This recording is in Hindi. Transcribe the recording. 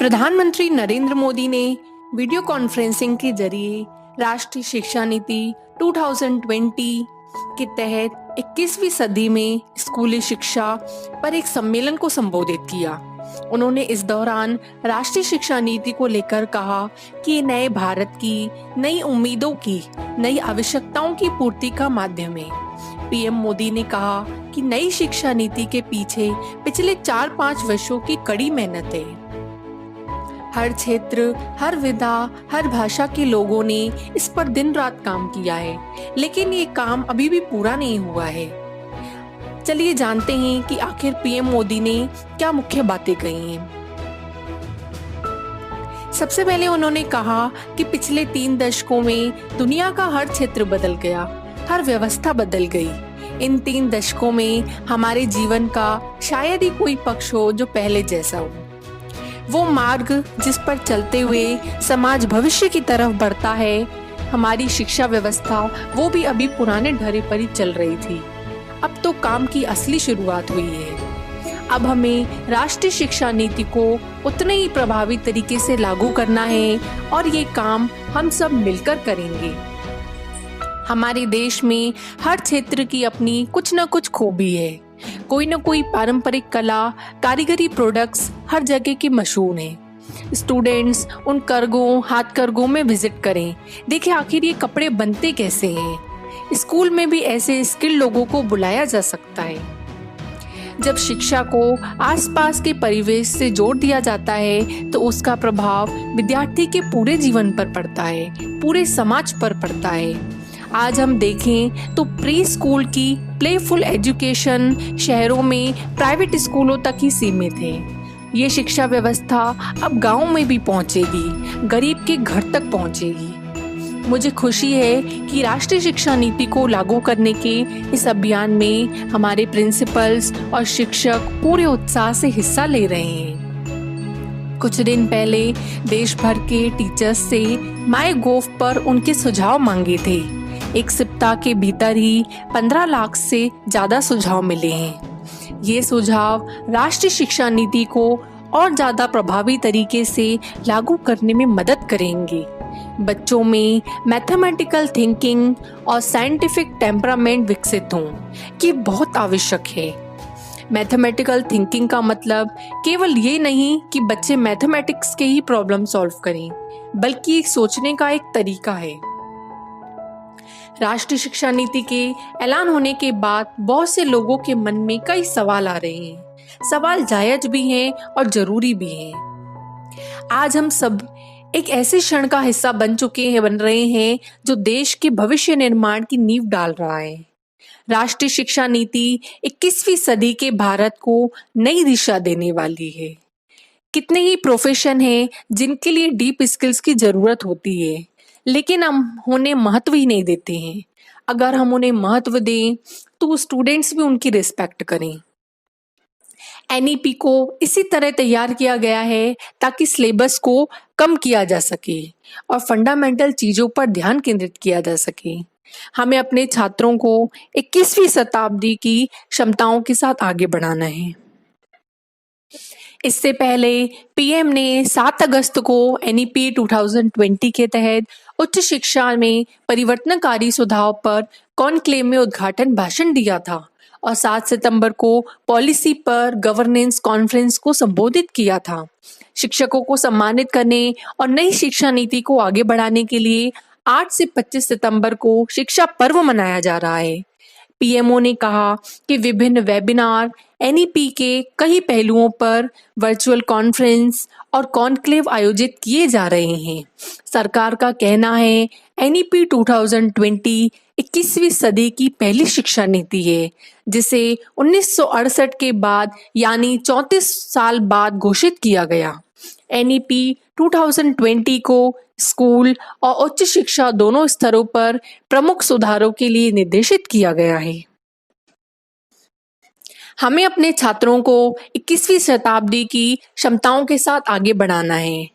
प्रधानमंत्री नरेंद्र मोदी ने वीडियो कॉन्फ्रेंसिंग के जरिए राष्ट्रीय शिक्षा नीति 2020 के तहत 21वीं सदी में स्कूली शिक्षा पर एक सम्मेलन को संबोधित किया। उन्होंने इस दौरान राष्ट्रीय शिक्षा नीति को लेकर कहा कि ये नए भारत की, नई उम्मीदों की, नई आवश्यकताओं की पूर्ति का माध्यम है। पीएम मोदी ने कहा कि नई शिक्षा नीति के पीछे पिछले 4-5 वर्षों की कड़ी मेहनत है। हर क्षेत्र, हर विधा, हर भाषा के लोगों ने इस पर दिन रात काम किया है, लेकिन ये काम अभी भी पूरा नहीं हुआ है। चलिए जानते हैं कि आखिर पीएम मोदी ने क्या मुख्य बातें कही हैं। सबसे पहले उन्होंने कहा कि पिछले 3 दशकों में दुनिया का हर क्षेत्र बदल गया, हर व्यवस्था बदल गई। इन 3 दशकों में हमारे जीवन का शायद ही कोई पक्ष हो जो पहले जैसा हो। वो मार्ग जिस पर चलते हुए समाज भविष्य की तरफ बढ़ता है, हमारी शिक्षा व्यवस्था वो भी अभी पुराने ढर्रे पर ही चल रही थी। अब तो काम की असली शुरुआत हुई है। अब हमें राष्ट्रीय शिक्षा नीति को उतने ही प्रभावी तरीके से लागू करना है और ये काम हम सब मिलकर करेंगे। हमारे देश में हर क्षेत्र की अपनी कुछ न कुछ खूबी है। कोई न कोई पारंपरिक कला, कारीगरी प्रोडक्ट्स हर जगह की मशहूर हैं। स्टूडेंट्स उन करगों, हाथ करगों में विजिट करें, देखें आखिर ये कपड़े बनते कैसे हैं। स्कूल में भी ऐसे स्किल लोगों को बुलाया जा सकता है। जब शिक्षा को आसपास के परिवेश से जोड़ दिया जाता है तो उसका प्रभाव विद्यार्थी के पूरे जीवन पर पड़ता है, पूरे समाज पर पड़ता है। आज हम देखें तो प्री स्कूल की प्लेफुल एजुकेशन शहरों में प्राइवेट स्कूलों तक ही सीमित है। ये शिक्षा व्यवस्था अब गांव में भी पहुंचेगी, गरीब के घर तक पहुंचेगी। मुझे खुशी है कि राष्ट्रीय शिक्षा नीति को लागू करने के इस अभियान में हमारे प्रिंसिपल्स और शिक्षक पूरे उत्साह से हिस्सा ले रहे हैं। कुछ दिन पहले देश भर के टीचर्स से माईगोव पर उनके सुझाव मांगे थे। एक सप्ताह के भीतर ही 15 लाख से ज्यादा सुझाव मिले हैं। ये सुझाव राष्ट्रीय शिक्षा नीति को और ज्यादा प्रभावी तरीके से लागू करने में मदद करेंगे। बच्चों में मैथमेटिकल थिंकिंग और साइंटिफिक टेम्परामेंट विकसित हों, ये बहुत आवश्यक है। मैथमेटिकल थिंकिंग का मतलब केवल ये नहीं कि बच्चे मैथमेटिक्स के ही प्रॉब्लम सॉल्व करें, बल्कि एक सोचने का एक तरीका है। राष्ट्रीय शिक्षा नीति के ऐलान होने के बाद बहुत से लोगों के मन में कई सवाल आ रहे हैं। सवाल जायज भी हैं और जरूरी भी हैं। आज हम सब एक ऐसे क्षण का हिस्सा बन रहे हैं जो देश के भविष्य निर्माण की नींव डाल रहा है। राष्ट्रीय शिक्षा नीति 21वीं सदी के भारत को नई दिशा देने वाली है। कितने ही प्रोफेशन हैं जिनके लिए डीप स्किल्स की जरूरत होती है, लेकिन हम उन्हें महत्व ही नहीं देते हैं। अगर हम उन्हें महत्व दें तो स्टूडेंट्स भी उनकी रिस्पेक्ट करें। एनईपी को इसी तरह तैयार किया गया है ताकि सिलेबस को कम किया जा सके और फंडामेंटल चीजों पर ध्यान केंद्रित किया जा सके। हमें अपने छात्रों को 21वीं शताब्दी की क्षमताओं के साथ आगे बढ़ाना है। इससे पहले पीएम ने 7 अगस्त को एनईपी 2020 के तहत उच्च शिक्षा में परिवर्तनकारी सुधार पर कॉन्क्लेव में उद्घाटन भाषण दिया था और 7 सितंबर को पॉलिसी पर गवर्नेंस कॉन्फ्रेंस को संबोधित किया था। शिक्षकों को सम्मानित करने और नई शिक्षा नीति को आगे बढ़ाने के लिए 8 से 25 सितंबर को शिक्षा पर्व मनाया जा रहा है। पीएमओ ने कहा कि विभिन्न वेबिनार, एनईपी के कई पहलुओं पर वर्चुअल कॉन्फ्रेंस और कॉन्क्लेव आयोजित किए जा रहे हैं। सरकार का कहना है एनईपी 2020 21वीं सदी की पहली शिक्षा नीति है, जिसे 1968 के बाद यानी 34 साल बाद घोषित किया गया। एनईपी 2020 को स्कूल और उच्च शिक्षा दोनों स्तरों पर प्रमुख सुधारों के लिए निर्देशित किया गया है। हमें अपने छात्रों को 21वीं शताब्दी की क्षमताओं के साथ आगे बढ़ाना है।